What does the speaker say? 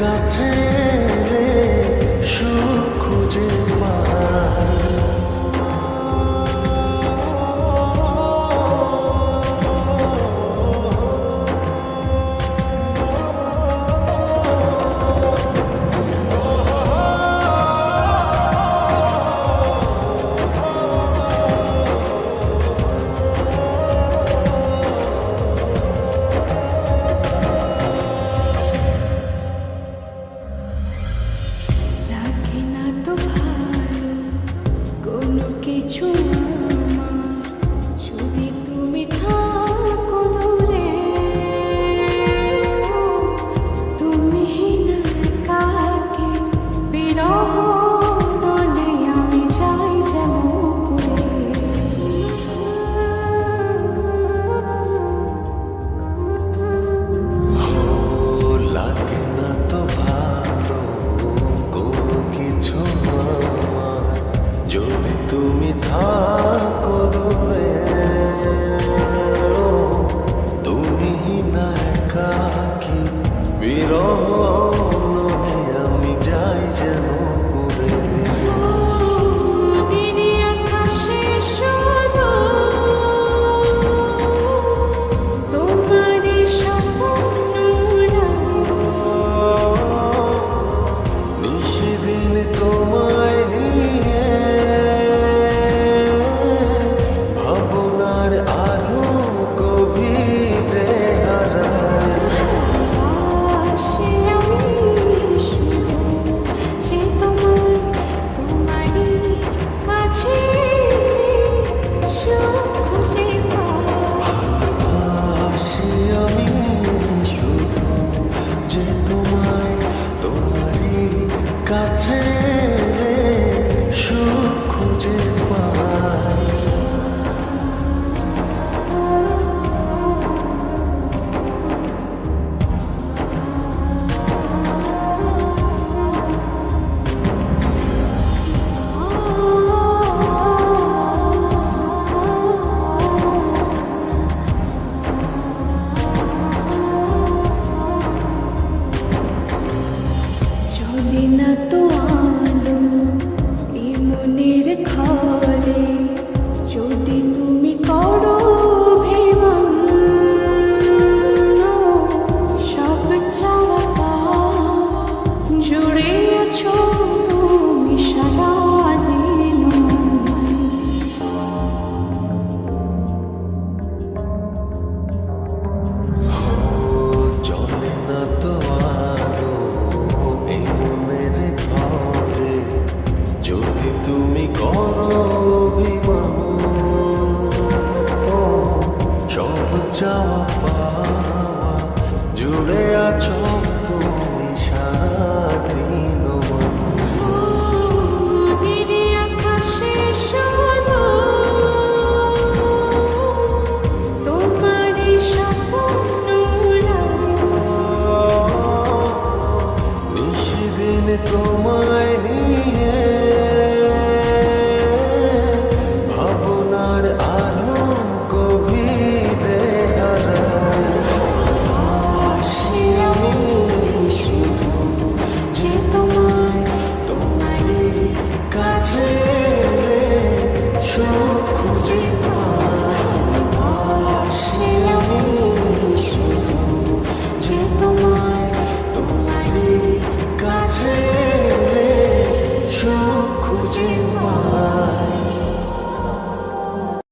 কাছে এলে সুখ খুঁজে পাই। কিছু আমার যদি তুমি থাকো দূরে, তুমি না কাকে বিরহ বলে আমি যাই যেন পুরে। লাগে না তো ভালো কোনো কিছু আমার যদি তুমি থাকো দূরে, তুমি না একাকী বিরহ নহে আমি যাই যেন পুরে। নিশিদিন তোমায় নিয়ে ভাবনার আরো গভীরে হারাই। ভালোবাসি আমি শুধু যে তোমায়, তোমারই কাছে এলে সুখ খুঁজে পাই। যদি না তো আলো এই মনের ঘরে, যদি তুমি করো অভিমান, সব চাওয়া পাওয়া জুড়ে আছো তুমি সারাদিন মন। চলে না তো আলো এই মনের ঘরে, যদি তুমি করো অভিমান, সব চাওয়া পাওয়া জুড়ে আছো তুমি সারাদিন মন। নিশিদিন তোমায় নিয়ে ভাবনার আরো গভীরে হারাই। আমি শুধু যে তোমায়, তোমারই কাছে এলে সুখ খুঁজে